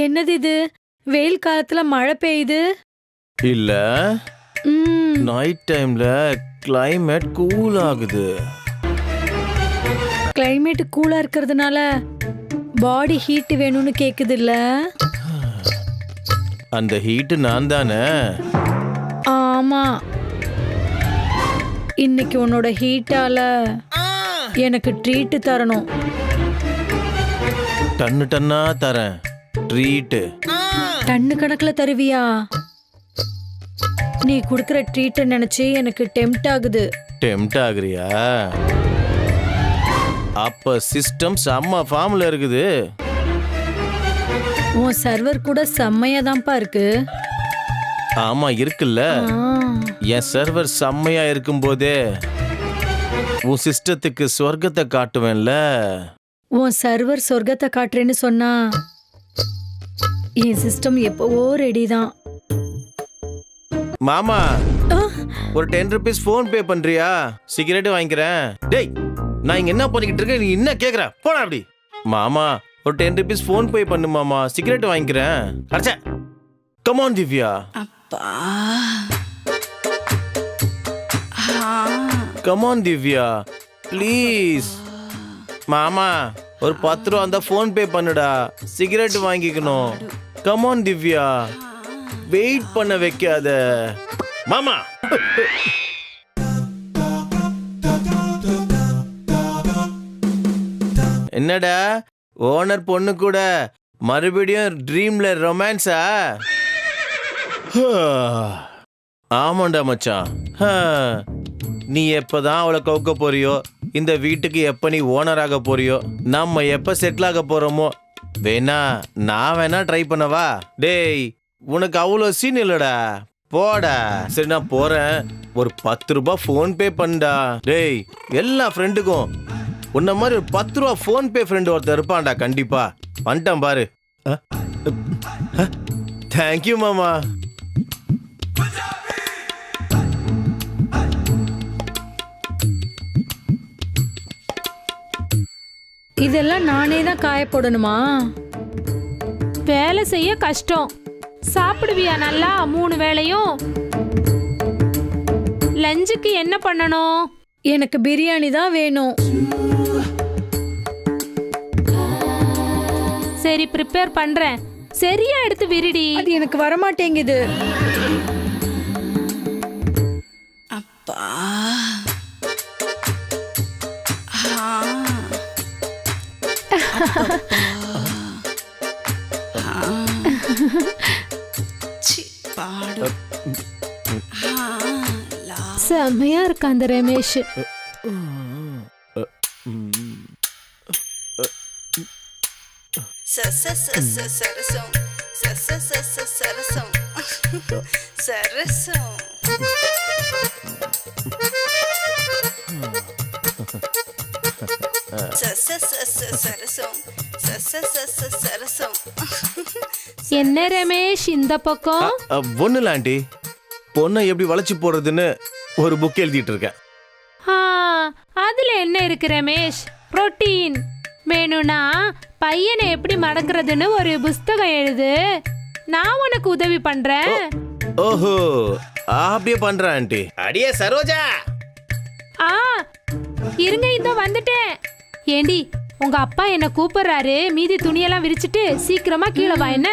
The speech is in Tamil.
என்னது இது? வெயில் காலத்துல மழை பெய்யுது. இல்ல நைட் டைம்ல கிளைமேட் கூல் ஆகுது. கிளைமேட் கூலா இருக்கிறதுனால பாடி ஹீட் வேணும்னு கேக்குது இல்ல? அந்த ஹீட் நான் தானே. ஆமா, இன்னைக்கு உன்னோட ஹீட்டால எனக்கு ட்ரீட் தரணும். டன்னு டன்னா தரேன் ட்ரீட். டன்னு கணக்குல தருவியா? நீ குடுக்கற ட்ரீட் நினைச்சு எனக்கு டெம்ப்ட் ஆகுது. டெம்ப்ட் ஆகுறியா? அப்ப சிஸ்டம் செம்ம ஃபார்ம்ல இருக்குது. உன் சர்வர் கூட செம்மையா தான்ப்பா இருக்கு. ஆமா இருக்குல்ல. என் சர்வர் செம்மையா இருக்கும் போதே உன் சிஸ்டத்துக்கு சொர்க்கத்தை காட்டுவேன்ல. உன் சர்வர் சொர்க்கத்தை காட்டுறேன்னு சொன்னா என் சிஸ்டம் எப்பவோ ரெடி தான். மாமா, ஒரு 10 rupees ஃபோன் பே பண்றியா? சிகரெட் வாங்கிக்கிறேன். டேய், நான் இங்க என்ன பண்ணிக்கிட்டு இருக்கேன், நீ என்ன கேக்குற? போடா அப்படி. மாமா, ஒரு 10 rupees ஃபோன் பே பண்ணு மாமா, சிகரெட் வாங்கிக்கிறேன். அடச்சே, கம் ஆன் திவ்யா. அப்பா, கம் ஆன் திவ்யா, ப்ளீஸ். மாமா, ஒரு 10 ரூபா அந்த ஃபோன் பே பண்ணுடா, சிகரெட் வாங்கிக்கணும். கம் ஆன் திவ்யா, வெயிட் பண்ண வைக்காத. மாமா, என்னடா ஓனர் பொண்ணு கூட மறுபடியும் ட்ரீம்ல ரொமான்ஸா? ஆமாண்டா மச்சான். நீ எப்பதான் அவளை கவுக்க போறியோ, இந்த வீட்டுக்கு எப்ப நீ ஓனர் ஆக போறியோ, நம்ம எப்ப செட்டில் ஆக போறோமோ, வேணா நான் வேணா ட்ரை பண்ணவா? டேய், உனக்கு அவ்வளோ சீன் இல்லடா, போடா. சரி நான் போறேன், ஒரு 10 ரூபாய் ஃபோன் பே பண்ணா. டேய், எல்லா ஃப்ரெண்டுக்கும் உன்ன மாதிரி ஒரு 10 ரூபா ஃபோன் பே ஃப்ரெண்டு ஒருத்தர் இருப்பான்டா கண்டிப்பா. வந்துட்டான் பாரு. தேங்க்யூ மாமா. இதெல்லாம் நானே தான் காய போடணுமா? வேலை செய்ய கஷ்டம். சாப்பிடுவியா நல்லா 3 வேளையும்? லஞ்சுக்கு என்ன பண்ணணும்? எனக்கு பிரியாணி தான் வேணும். சரி, ப்ரிப்பேர் பண்றேன். சரியா எடுத்து விரிடி. அது எனக்கு வரமாட்டேங்குது. அப்பா, பாடு. செம்மையா இருக்கா அந்த ரமேஷ். சரசம் சரசம் சரசம். என்ன ரமேஷ் இந்த பக்கம்? ஒண்ணுல ஆண்டி, பொண்ணை எப்படி வளைச்சு போடுறதுன்னு ஒரு புக் எழுதிட்டு இருக்கேன். அதுல என்ன இருக்கு ரமேஷ்? புரோட்டீன் வேணும்னா பையனை எப்படி மடக்குறதுன்னு ஒரு புஸ்தகம் எழுது, நான் உனக்கு உதவி பண்றேன். ஓஹோ, அப்படியே பண்றேன் ஆண்டி. அடியே சரோஜா. இருங்க, இதோ வந்துட்டேன். ஏண்டி, உங்க அப்பா என்ன கூப்பிடுறாரு, மீதி துணியெல்லாம் விரிச்சிட்டு சீக்கிரமா கீழே வா. என்ன